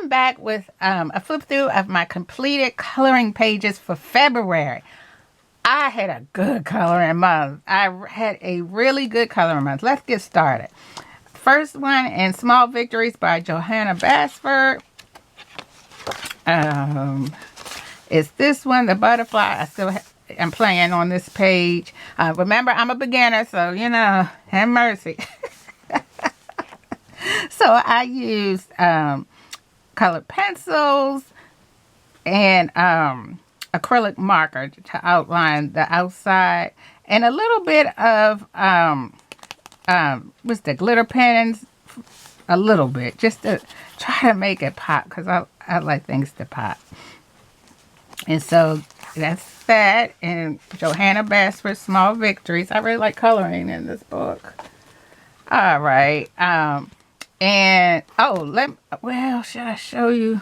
I'm back with a flip through of my completed coloring pages for February. I had a good coloring month. I had a really good coloring month. Let's get started. First one in Small Victories by Johanna Basford. It's this one, the butterfly. I'm playing on this page. Remember, I'm a beginner, so have mercy. So I used colored pencils and acrylic marker to outline the outside, and a little bit of what's the glitter pens, a little bit, just to try to make it pop, because I like things to pop. And so that's that. And Johanna Basford, Small Victories. I really like coloring in this book. All right. And should I show you?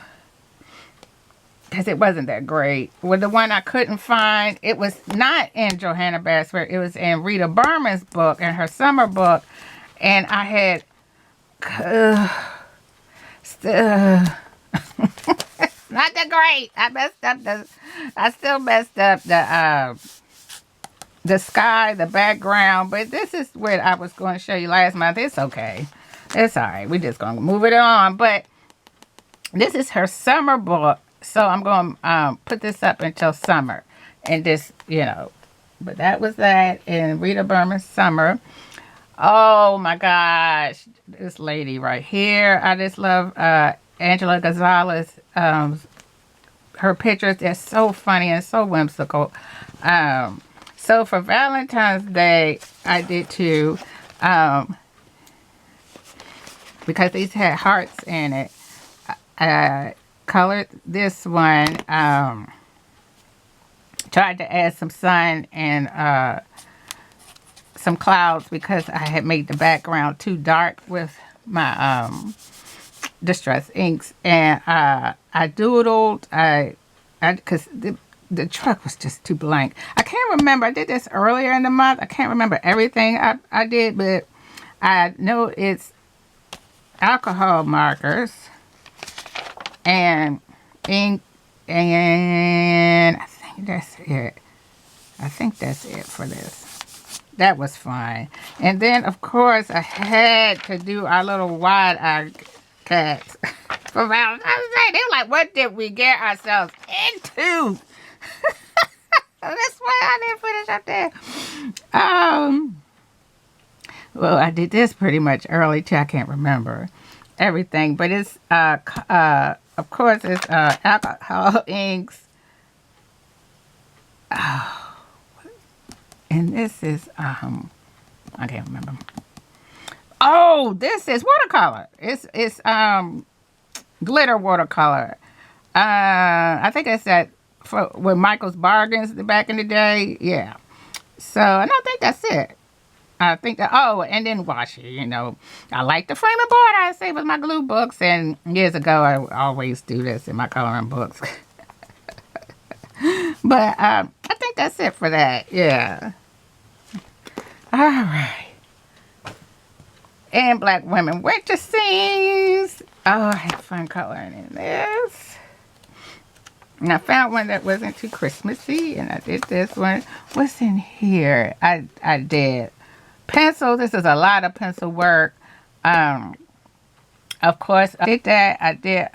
Because it wasn't that great. Well, the one I couldn't find, it was not in Johanna Basford. It was in Rita Burman's book, in her summer book. And I had not that great. I still messed up the sky, the background. But this is what I was going to show you last month. It's okay. It's all right. We're just going to move it on. But this is her summer book. So I'm going to put this up until summer. And just, But that was that in Rita Burman's summer. Oh, my gosh. This lady right here. I just love Angela Gonzalez. Her pictures, they're so funny and so whimsical. So for Valentine's Day, I did too. Because these had hearts in it. I colored this one. Tried to add some sun and some clouds, because I had made the background too dark with my Distress inks. And I doodled. Because the truck was just too blank. I can't remember. I did this earlier in the month. I can't remember everything I did, but I know it's alcohol markers and ink, and I think that's it. I think that's it for this. That was fine. And then, of course, I had to do our little wide-eye cats for Valentine's Day. They were like, what did we get ourselves into? That's why I didn't finish up there. Well, I did this pretty much early too. I can't remember everything, but it's of course it's alcohol inks. Oh, and this is I can't remember. Oh, this is watercolor. It's glitter watercolor. I think it's that with Michael's Bargains back in the day. Yeah. So, and I think that's it. I think that, and then washi, I like the framing board, I say, with my glue books. And years ago, I always do this in my coloring books. But I think that's it for that. Yeah. All right. And Black Women Winter Scenes. Oh, I had fun coloring in this. And I found one that wasn't too Christmassy, and I did this one. What's in here? I did pencil. This is a lot of pencil work. Of course, I did that. I did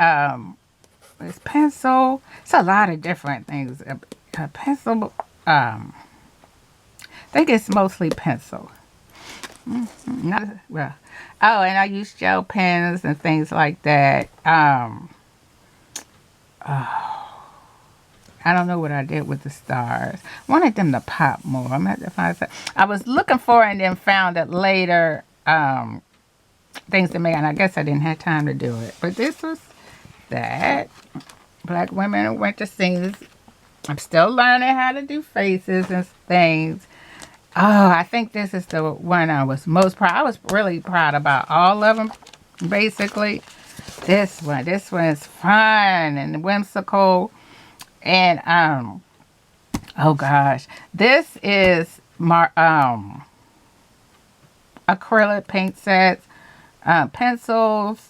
it's pencil. It's a lot of different things. Pencil. I think it's mostly pencil. And I use gel pens and things like that. I don't know what I did with the stars. I wanted them to pop more. I'm going to have to find something. I was looking for it and then found it later. Things to make, and I guess I didn't have time to do it. But this was that. Black Women in Winter Scenes. I'm still learning how to do faces and things. Oh, I think this is the one I was most proud. I was really proud about all of them, basically. This one is fun and whimsical. And, oh gosh, this is acrylic paint sets, pencils,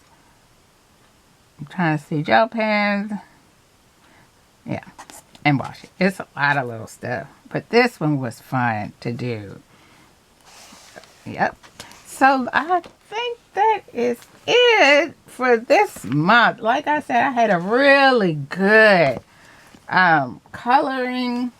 I'm trying to see gel pens. Yeah, and washi. It's a lot of little stuff. But this one was fun to do. Yep. So I think that is it for this month. Like I said, I had a really good coloring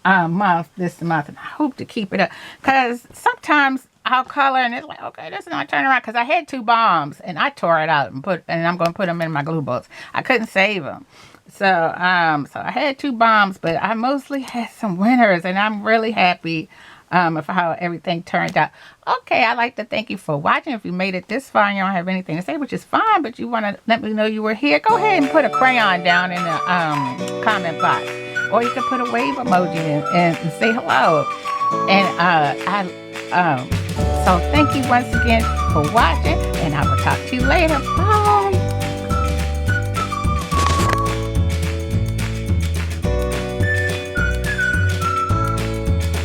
month this month, and I hope to keep it up, because sometimes I'll color and it's like, okay, this is not turning around, because I had 2 bombs and I tore it out and I'm going to put them in my glue box. I couldn't save them. So so I had 2 bombs, but I mostly had some winners, and I'm really happy of how everything turned out. Okay, I'd like to thank you for watching. If you made it this far and you don't have anything to say, which is fine, but you want to let me know you were here, go ahead and put a crayon down in the comment box. Or you can put a wave emoji and say hello. And so thank you once again for watching, and I will talk to you later. Bye.